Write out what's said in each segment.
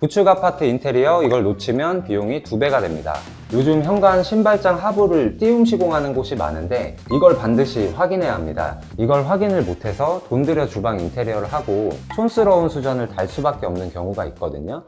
구축 아파트 인테리어 이걸 놓치면 비용이 2배가 됩니다. 요즘 현관 신발장 하부를 띄움 시공하는 곳이 많은데 이걸 반드시 확인해야 합니다. 이걸 확인을 못해서 돈 들여 주방 인테리어를 하고 촌스러운 수전을 달 수밖에 없는 경우가 있거든요.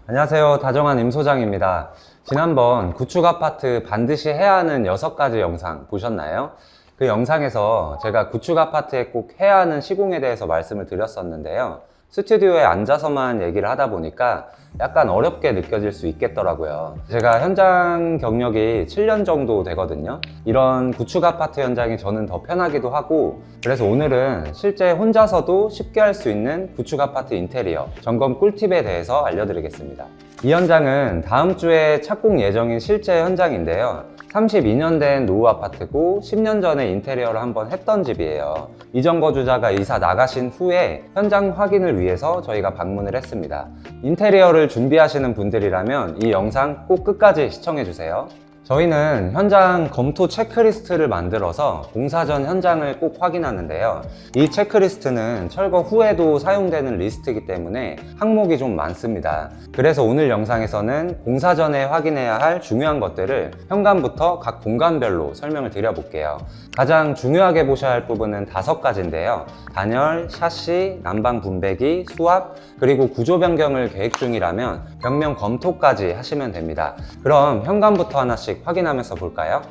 안녕하세요, 다정한 임소장입니다. 지난번 구축 아파트 반드시 해야 하는 6가지 영상 보셨나요? 그 영상에서 제가 구축 아파트에 꼭 해야 하는 시공에 대해서 말씀을 드렸었는데요. 스튜디오에 앉아서만 얘기를 하다 보니까 약간 어렵게 느껴질 수 있겠더라고요. 제가 현장 경력이 7년 정도 되거든요. 이런 구축 아파트 현장이 저는 더 편하기도 하고, 그래서 오늘은 실제 혼자서도 쉽게 할 수 있는 구축 아파트 인테리어 점검 꿀팁에 대해서 알려드리겠습니다. 이 현장은 다음 주에 착공 예정인 실제 현장인데요. 32년 된 노후 아파트고 10년 전에 인테리어를 한번 했던 집이에요. 이전 거주자가 이사 나가신 후에 현장 확인을 위해서 저희가 방문을 했습니다. 인테리어를 준비하시는 분들이라면 이 영상 꼭 끝까지 시청해주세요. 저희는 현장 검토 체크리스트를 만들어서 공사 전 현장을 꼭 확인하는데요. 이 체크리스트는 철거 후에도 사용되는 리스트이기 때문에 항목이 좀 많습니다. 그래서 오늘 영상에서는 공사 전에 확인해야 할 중요한 것들을 현관부터 각 공간별로 설명을 드려볼게요. 가장 중요하게 보셔야 할 부분은 5가지인데요. 단열, 샤시, 난방 분배기, 수압, 그리고 구조 변경을 계획 중이라면 벽면 검토까지 하시면 됩니다. 그럼 현관부터 하나씩 확인하면서 볼까요?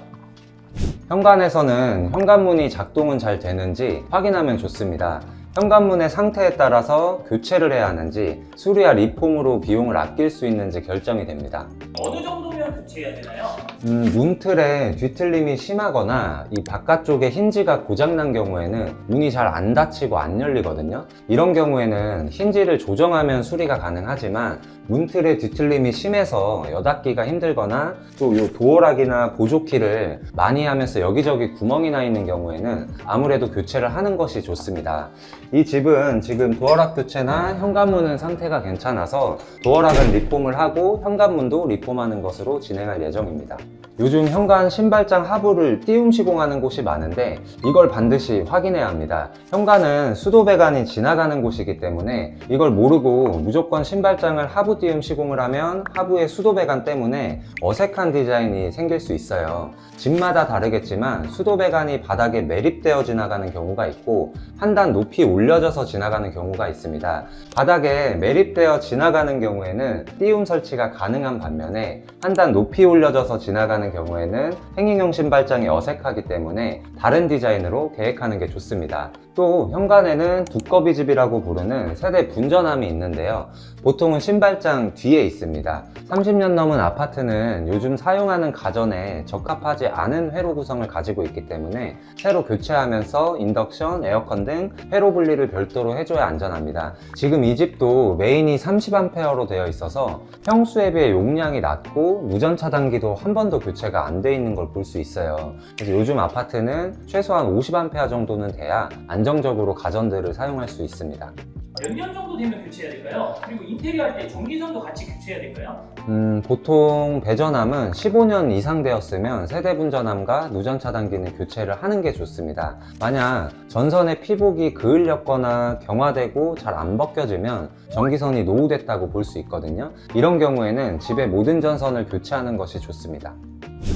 현관에서는 현관문이 작동은 잘 되는지 확인하면 좋습니다. 현관문의 상태에 따라서 교체를 해야 하는지 수리와 리폼으로 비용을 아낄 수 있는지 결정이 됩니다. 어느 정도면 교체해야 되나요? 문틀에 뒤틀림이 심하거나 이 바깥쪽에 힌지가 고장난 경우에는 문이 잘 안 닫히고 안 열리거든요. 이런 경우에는 힌지를 조정하면 수리가 가능하지만 문틀의 뒤틀림이 심해서 여닫기가 힘들거나 또 이 도어락이나 보조키를 많이 하면서 여기저기 구멍이 나 있는 경우에는 아무래도 교체를 하는 것이 좋습니다. 이 집은 지금 도어락 교체나 현관문은 상태가 괜찮아서 도어락은 리폼을 하고 현관문도 리폼하는 것으로 진행할 예정입니다. 요즘 현관 신발장 하부를 띄움 시공하는 곳이 많은데 이걸 반드시 확인해야 합니다. 현관은 수도 배관이 지나가는 곳이기 때문에 이걸 모르고 무조건 신발장을 하부 띄움 시공을 하면 하부의 수도 배관 때문에 어색한 디자인이 생길 수 있어요. 집마다 다르겠지만 수도 배관이 바닥에 매립되어 지나가는 경우가 있고 한 단 높이 올려져서 지나가는 경우가 있습니다. 바닥에 매립되어 지나가는 경우에는 띄움 설치가 가능한 반면에 한 단 높이 올려져서 지나가는 경우에는 행인용 신발장이 어색하기 때문에 다른 디자인으로 계획하는 게 좋습니다. 또 현관에는 두꺼비집이라고 부르는 세대 분전함이 있는데요. 보통은 신발장 뒤에 있습니다. 30년 넘은 아파트는 요즘 사용하는 가전에 적합하지 않은 회로 구성을 가지고 있기 때문에 새로 교체하면서 인덕션, 에어컨 등 회로 분리를 별도로 해줘야 안전합니다. 지금 이 집도 메인이 30A로 되어 있어서 평수에 비해 용량이 낮고 무전 차단기도 한 번도 교체가 안 돼 있는 걸 볼 수 있어요. 그래서 요즘 아파트는 최소한 50A 정도는 돼야 안정적으로 가전들을 사용할 수 있습니다. 몇 년 정도 되면 교체해야 될까요? 그리고 인테리어 할 때 전기선도 같이 교체해야 될까요? 보통 배전함은 15년 이상 되었으면 세대 분전함과 누전 차단기는 교체를 하는 게 좋습니다. 만약 전선의 피복이 그을렸거나 경화되고 잘 안 벗겨지면 전기선이 노후됐다고 볼 수 있거든요. 이런 경우에는 집의 모든 전선을 교체하는 것이 좋습니다.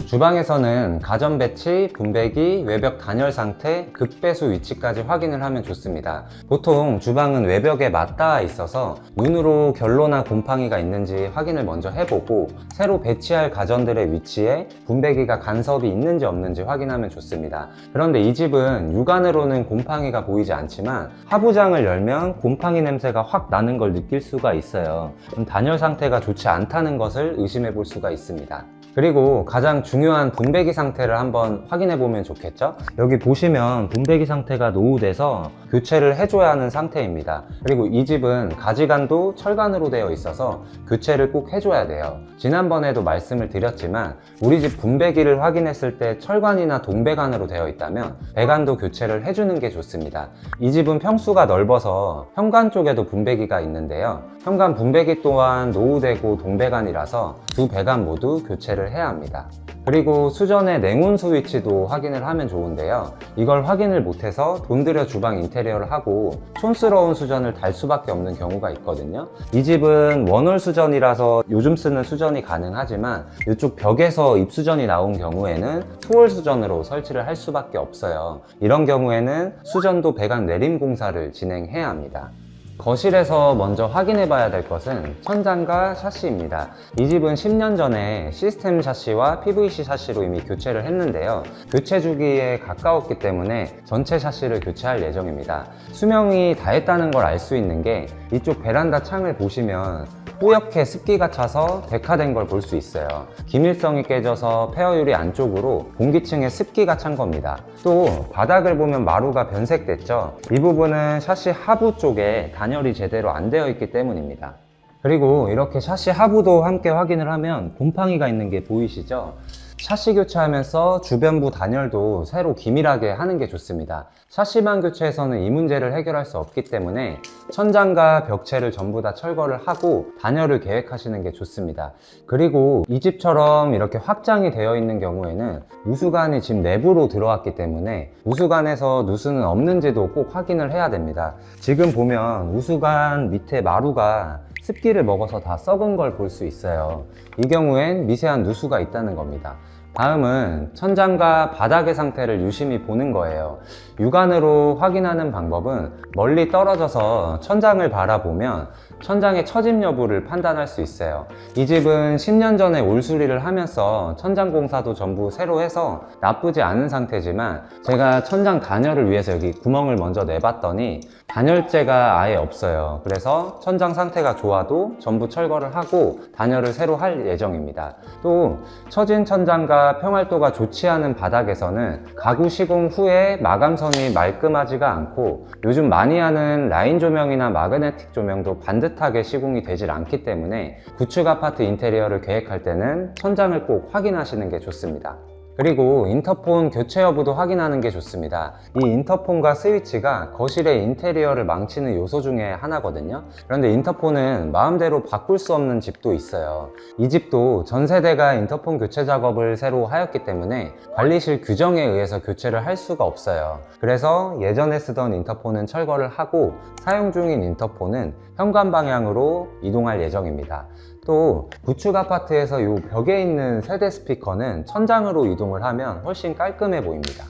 주방에서는 가전 배치, 분배기, 외벽 단열 상태, 급배수 위치까지 확인을 하면 좋습니다. 보통 주방은 외벽에 맞닿아 있어서 문으로 결로나 곰팡이가 있는지 확인을 먼저 해보고 새로 배치할 가전들의 위치에 분배기가 간섭이 있는지 없는지 확인하면 좋습니다. 그런데 이 집은 육안으로는 곰팡이가 보이지 않지만 하부장을 열면 곰팡이 냄새가 확 나는 걸 느낄 수가 있어요. 단열 상태가 좋지 않다는 것을 의심해 볼 수가 있습니다. 그리고 가장 중요한 분배기 상태를 한번 확인해 보면 좋겠죠? 여기 보시면 분배기 상태가 노후돼서 교체를 해줘야 하는 상태입니다. 그리고 이 집은 가지관도 철관으로 되어 있어서 교체를 꼭 해줘야 돼요. 지난번에도 말씀을 드렸지만 우리 집 분배기를 확인했을 때 철관이나 동배관으로 되어 있다면 배관도 교체를 해주는 게 좋습니다. 이 집은 평수가 넓어서 현관 쪽에도 분배기가 있는데요. 현관 분배기 또한 노후되고 동배관이라서 두 배관 모두 교체를 교체를 해야 합니다. 그리고 수전의 냉온 스위치도 확인을 하면 좋은데요. 이걸 확인을 못해서 돈 들여 주방 인테리어를 하고 촌스러운 수전을 달 수밖에 없는 경우가 있거든요. 이 집은 원홀 수전이라서 요즘 쓰는 수전이 가능하지만 이쪽 벽에서 입수전이 나온 경우에는 소홀 수전으로 설치를 할 수밖에 없어요. 이런 경우에는 수전도 배관 내림 공사를 진행해야 합니다. 거실에서 먼저 확인해 봐야 될 것은 천장과 샤시입니다. 이 집은 10년 전에 시스템 샤시와 PVC 샤시로 이미 교체를 했는데요. 교체 주기에 가까웠기 때문에 전체 샤시를 교체할 예정입니다. 수명이 다 했다는 걸 알 수 있는 게 이쪽 베란다 창을 보시면 뿌옇게 습기가 차서 백화된 걸 볼 수 있어요. 기밀성이 깨져서 폐허유리 안쪽으로 공기층에 습기가 찬 겁니다. 또 바닥을 보면 마루가 변색됐죠. 이 부분은 샤시 하부 쪽에 단열이 제대로 안 되어 있기 때문입니다. 그리고 이렇게 샤시 하부도 함께 확인을 하면 곰팡이가 있는 게 보이시죠? 샤시 교체하면서 주변부 단열도 새로 기밀하게 하는 게 좋습니다. 샤시만 교체해서는 이 문제를 해결할 수 없기 때문에 천장과 벽체를 전부 다 철거를 하고 단열을 계획하시는 게 좋습니다. 그리고 이 집처럼 이렇게 확장이 되어 있는 경우에는 우수관이 집 내부로 들어왔기 때문에 우수관에서 누수는 없는지도 꼭 확인을 해야 됩니다. 지금 보면 우수관 밑에 마루가 습기를 먹어서 다 썩은 걸 볼 수 있어요. 이 경우엔 미세한 누수가 있다는 겁니다. 다음은 천장과 바닥의 상태를 유심히 보는 거예요. 육안으로 확인하는 방법은 멀리 떨어져서 천장을 바라보면 천장의 처짐 여부를 판단할 수 있어요. 이 집은 10년 전에 올수리를 하면서 천장 공사도 전부 새로 해서 나쁘지 않은 상태지만 제가 천장 단열을 위해서 여기 구멍을 먼저 내봤더니 단열재가 아예 없어요. 그래서 천장 상태가 좋아도 전부 철거를 하고 단열을 새로 할 예정입니다. 또 처진 천장과 평활도가 좋지 않은 바닥에서는 가구 시공 후에 마감선이 말끔하지가 않고 요즘 많이 하는 라인 조명이나 마그네틱 조명도 반듯하게 시공이 되질 않기 때문에 구축 아파트 인테리어를 계획할 때는 천장을 꼭 확인하시는 게 좋습니다. 그리고 인터폰 교체 여부도 확인하는 게 좋습니다. 이 인터폰과 스위치가 거실의 인테리어를 망치는 요소 중에 하나거든요. 그런데 인터폰은 마음대로 바꿀 수 없는 집도 있어요. 이 집도 전 세대가 인터폰 교체 작업을 새로 하였기 때문에 관리실 규정에 의해서 교체를 할 수가 없어요. 그래서 예전에 쓰던 인터폰은 철거를 하고 사용 중인 인터폰은 현관 방향으로 이동할 예정입니다. 또 구축 아파트에서 이 벽에 있는 세대 스피커는 천장으로 이동을 하면 훨씬 깔끔해 보입니다.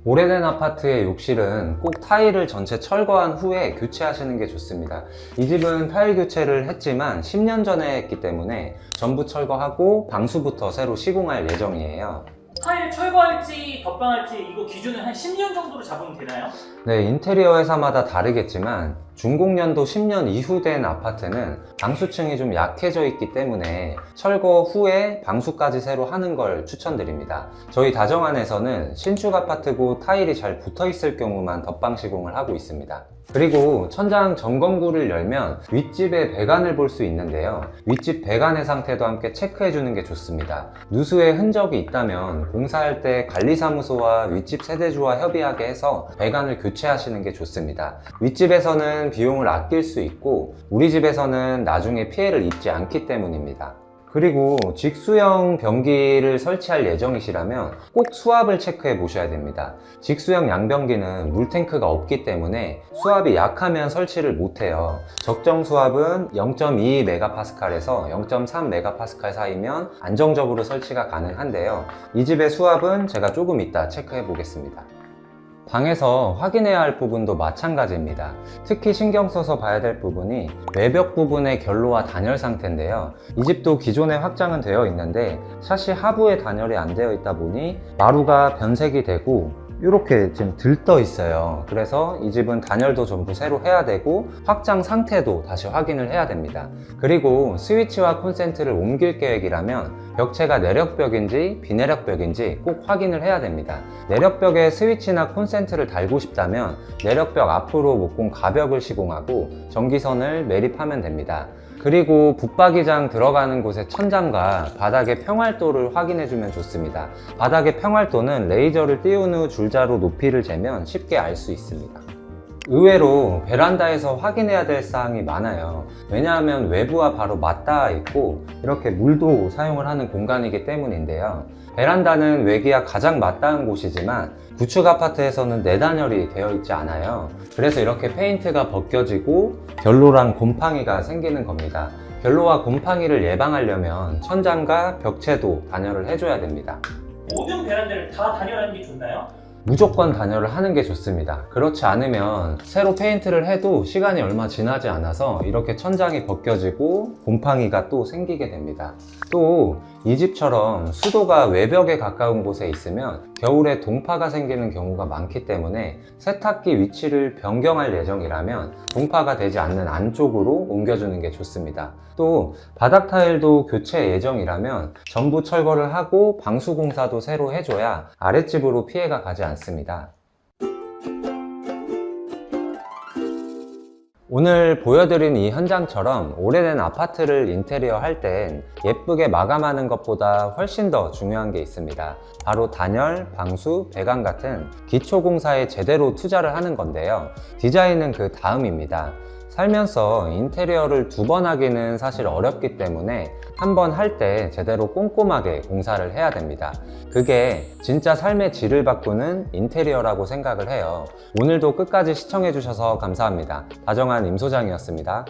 오래된 아파트의 욕실은 꼭 타일을 전체 철거한 후에 교체하시는 게 좋습니다. 이 집은 타일 교체를 했지만 10년 전에 했기 때문에 전부 철거하고 방수부터 새로 시공할 예정이에요. 타일 철거할지 덧방할지 이거 기준은 한 10년 정도로 잡으면 되나요? 네, 인테리어 회사마다 다르겠지만 준공연도 10년 이후 된 아파트는 방수층이 좀 약해져 있기 때문에 철거 후에 방수까지 새로 하는 걸 추천드립니다. 저희 다정안에서는 신축 아파트고 타일이 잘 붙어 있을 경우만 덧방 시공을 하고 있습니다. 그리고 천장 점검구를 열면 윗집의 배관을 볼 수 있는데요. 윗집 배관의 상태도 함께 체크해 주는 게 좋습니다. 누수의 흔적이 있다면 공사할 때 관리사무소와 윗집 세대주와 협의하게 해서 배관을 교체하시는 게 좋습니다. 윗집에서는 비용을 아낄 수 있고 우리 집에서는 나중에 피해를 입지 않기 때문입니다. 그리고 직수형 변기를 설치할 예정이시라면 꼭 수압을 체크해 보셔야 됩니다. 직수형 양변기는 물탱크가 없기 때문에 수압이 약하면 설치를 못해요. 적정 수압은 0.22MPa에서 0.3MPa 사이면 안정적으로 설치가 가능한데요. 이 집의 수압은 제가 조금 이따 체크해 보겠습니다. 방에서 확인해야 할 부분도 마찬가지입니다. 특히 신경 써서 봐야 될 부분이 외벽 부분의 결로와 단열 상태인데요. 이 집도 기존에 확장은 되어 있는데 샤시 하부에 단열이 안 되어 있다 보니 마루가 변색이 되고 이렇게 지금 들떠 있어요. 그래서 이 집은 단열도 전부 새로 해야 되고 확장 상태도 다시 확인을 해야 됩니다. 그리고 스위치와 콘센트를 옮길 계획이라면 벽체가 내력벽인지 비내력벽인지 꼭 확인을 해야 됩니다. 내력벽에 스위치나 콘센트를 달고 싶다면 내력벽 앞으로 목공 가벽을 시공하고 전기선을 매립하면 됩니다. 그리고 붙박이장 들어가는 곳의 천장과 바닥의 평활도를 확인해주면 좋습니다. 바닥의 평활도는 레이저를 띄운 후 줄자로 높이를 재면 쉽게 알 수 있습니다. 의외로 베란다에서 확인해야 될 사항이 많아요. 왜냐하면 외부와 바로 맞닿아 있고 이렇게 물도 사용을 하는 공간이기 때문인데요. 베란다는 외기와 가장 맞닿은 곳이지만 구축 아파트에서는 내단열이 되어 있지 않아요. 그래서 이렇게 페인트가 벗겨지고 결로랑 곰팡이가 생기는 겁니다. 결로와 곰팡이를 예방하려면 천장과 벽체도 단열을 해줘야 됩니다. 모든 베란다를 다 단열하는 게 좋나요? 무조건 단열을 하는 게 좋습니다. 그렇지 않으면 새로 페인트를 해도 시간이 얼마 지나지 않아서 이렇게 천장이 벗겨지고 곰팡이가 또 생기게 됩니다. 또 이 집처럼 수도가 외벽에 가까운 곳에 있으면 겨울에 동파가 생기는 경우가 많기 때문에 세탁기 위치를 변경할 예정이라면 동파가 되지 않는 안쪽으로 옮겨주는 게 좋습니다. 또 바닥 타일도 교체 예정이라면 전부 철거를 하고 방수 공사도 새로 해줘야 아랫집으로 피해가 가지 않습니다. 오늘 보여드린 이 현장처럼 오래된 아파트를 인테리어 할 땐 예쁘게 마감하는 것보다 훨씬 더 중요한 게 있습니다. 바로 단열, 방수, 배관 같은 기초 공사에 제대로 투자를 하는 건데요. 디자인은 그 다음입니다. 살면서 인테리어를 2번 하기는 사실 어렵기 때문에 한 번 할 때 제대로 꼼꼼하게 공사를 해야 됩니다. 그게 진짜 삶의 질을 바꾸는 인테리어라고 생각을 해요. 오늘도 끝까지 시청해 주셔서 감사합니다. 다정한 임소장이었습니다.